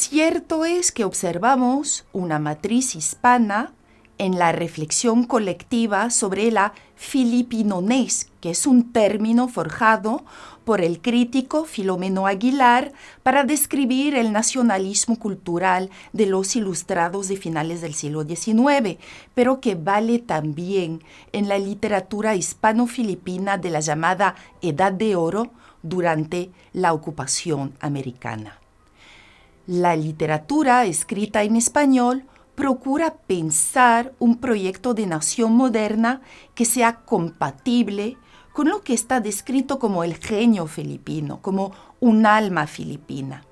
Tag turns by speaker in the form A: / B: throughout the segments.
A: Cierto es que observamos una matriz hispana en la reflexión colectiva sobre la filipinonés, que es un término forjado por el crítico Filomeno Aguilar para describir el nacionalismo cultural de los ilustrados de finales del siglo XIX, pero que vale también en la literatura hispano-filipina de la llamada Edad de Oro durante la ocupación americana. La literatura escrita en español procura pensar un proyecto de nación moderna que sea compatible con lo que está descrito como el genio filipino, como un alma filipina.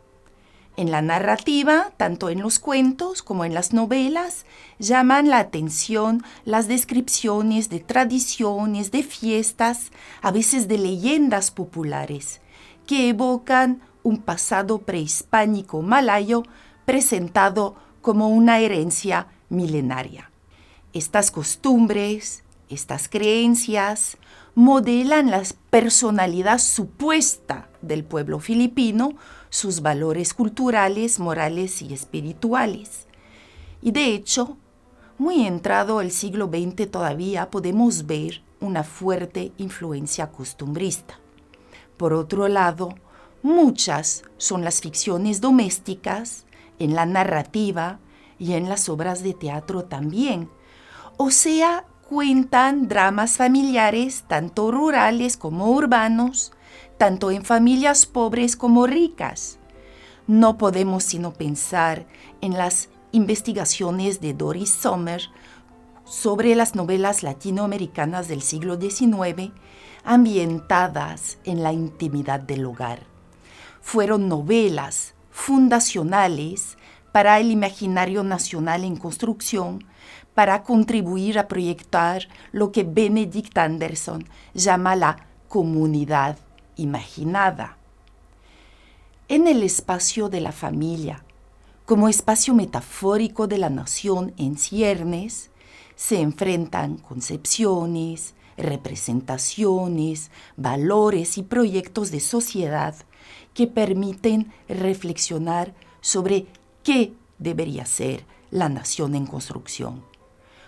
A: En la narrativa, tanto en los cuentos como en las novelas, llaman la atención las descripciones de tradiciones, de fiestas, a veces de leyendas populares, que evocan un pasado prehispánico malayo presentado como una herencia milenaria. Estas costumbres, estas creencias, modelan la personalidad supuesta del pueblo filipino, sus valores culturales, morales y espirituales. Y de hecho, muy entrado el siglo XX todavía podemos ver una fuerte influencia costumbrista. Por otro lado, muchas son las ficciones domésticas, en la narrativa y en las obras de teatro también. O sea, cuentan dramas familiares, tanto rurales como urbanos, tanto en familias pobres como ricas. No podemos sino pensar en las investigaciones de Doris Sommer sobre las novelas latinoamericanas del siglo XIX, ambientadas en la intimidad del hogar. Fueron novelas fundacionales para el imaginario nacional en construcción, para contribuir a proyectar lo que Benedict Anderson llama la comunidad imaginada. En el espacio de la familia, como espacio metafórico de la nación en ciernes, se enfrentan concepciones, representaciones, valores y proyectos de sociedad que permiten reflexionar sobre qué debería ser la nación en construcción.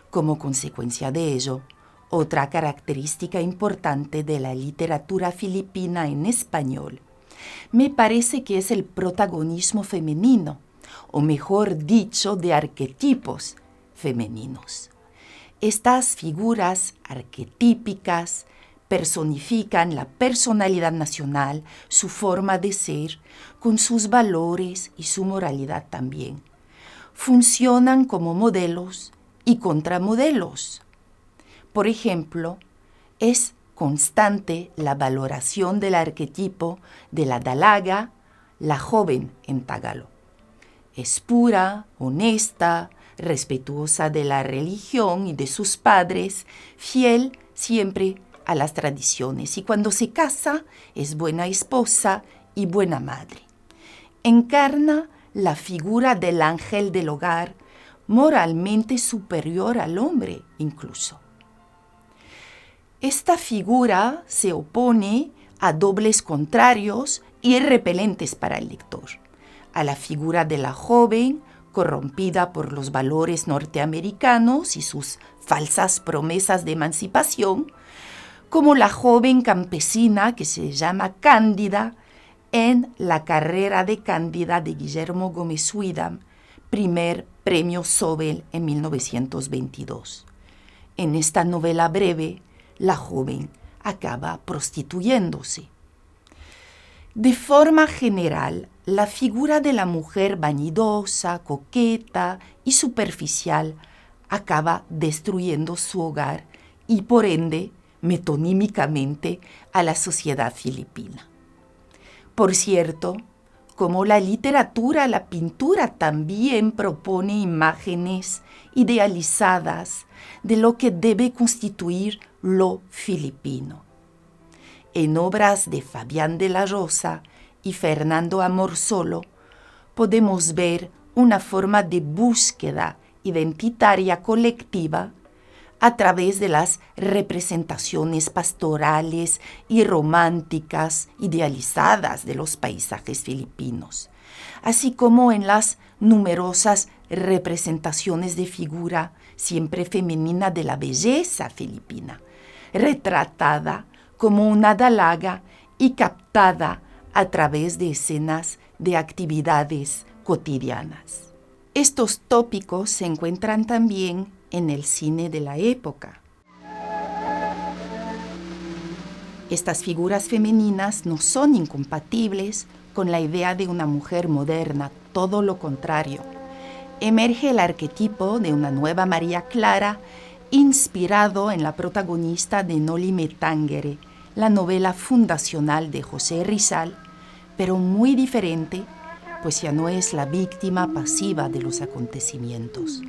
A: Como consecuencia de ello, otra característica importante de la literatura filipina en español me parece que es el protagonismo femenino, o mejor dicho, de arquetipos femeninos. Estas figuras arquetípicas personifican la personalidad nacional, su forma de ser, con sus valores y su moralidad también. Funcionan como modelos y contramodelos. Por ejemplo, es constante la valoración del arquetipo de la dalaga, la joven en tagalo. Es pura, honesta, respetuosa de la religión y de sus padres, fiel siempre a las tradiciones, y cuando se casa es buena esposa y buena madre. Encarna la figura del ángel del hogar, moralmente superior al hombre incluso. Esta figura se opone a dobles contrarios y repelentes para el lector, a la figura de la joven corrompida por los valores norteamericanos y sus falsas promesas de emancipación, como la joven campesina que se llama Cándida en La carrera de Cándida de Guillermo Gómez Huidam, primer premio Sobel en 1922. En esta novela breve, la joven acaba prostituyéndose. De forma general, la figura de la mujer vanidosa, coqueta y superficial acaba destruyendo su hogar y, por ende, metonímicamente a la sociedad filipina. Por cierto, como la literatura, la pintura también propone imágenes idealizadas de lo que debe constituir lo filipino. En obras de Fabián de la Rosa y Fernando Amorsolo podemos ver una forma de búsqueda identitaria colectiva a través de las representaciones pastorales y románticas idealizadas de los paisajes filipinos, así como en las numerosas representaciones de figura siempre femenina de la belleza filipina, retratada como una dalaga y captada a través de escenas de actividades cotidianas. Estos tópicos se encuentran también en el cine de la época. Estas figuras femeninas no son incompatibles con la idea de una mujer moderna, todo lo contrario. Emerge el arquetipo de una nueva María Clara, inspirado en la protagonista de Noli Me Tangere, la novela fundacional de José Rizal, pero muy diferente, pues ya no es la víctima pasiva de los acontecimientos.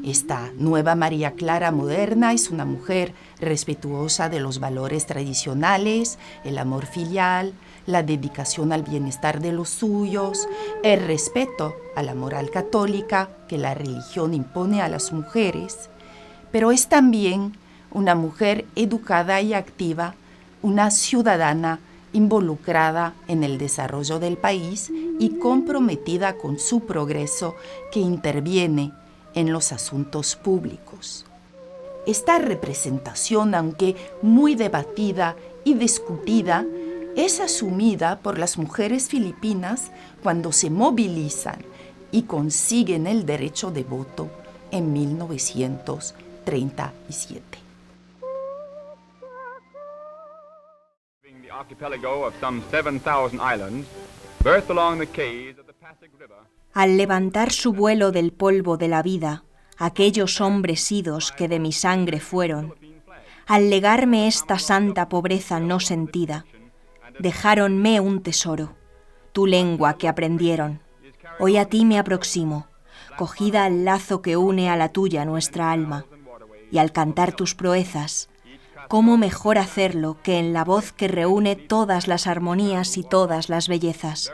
A: Esta nueva María Clara moderna es una mujer respetuosa de los valores tradicionales, el amor filial, la dedicación al bienestar de los suyos, el respeto a la moral católica que la religión impone a las mujeres, pero es también una mujer educada y activa, una ciudadana involucrada en el desarrollo del país y comprometida con su progreso, que interviene en los asuntos públicos. Esta representación, aunque muy debatida y discutida, es asumida por las mujeres filipinas cuando se movilizan y consiguen el derecho de voto en 1937.
B: The archipelago of some 7,000 islands, berthed along the quays of the Pasig River.
C: Al levantar su vuelo del polvo de la vida, aquellos hombres idos que de mi sangre fueron, al legarme esta santa pobreza no sentida, dejáronme un tesoro, tu lengua que aprendieron. Hoy a ti me aproximo, cogida al lazo que une a la tuya nuestra alma, y al cantar tus proezas, ¿cómo mejor hacerlo que en la voz que reúne todas las armonías y todas las bellezas?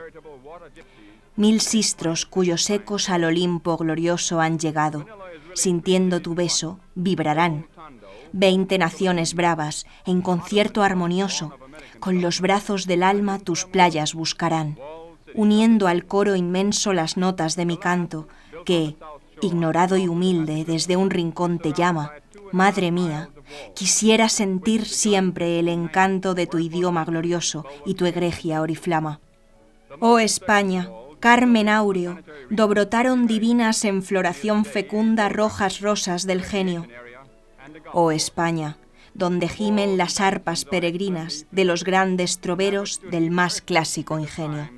C: 1000 sistros cuyos ecos al Olimpo glorioso han llegado, sintiendo tu beso, vibrarán. 20 naciones bravas, en concierto armonioso, con los brazos del alma tus playas buscarán, uniendo al coro inmenso las notas de mi canto, que, ignorado y humilde, desde un rincón te llama. Madre mía, quisiera sentir siempre el encanto de tu idioma glorioso y tu egregia oriflama. Oh España, Carmen áureo, do brotaron divinas en floración fecunda rojas rosas del genio. Oh España, donde gimen las arpas peregrinas de los grandes troveros del más clásico ingenio.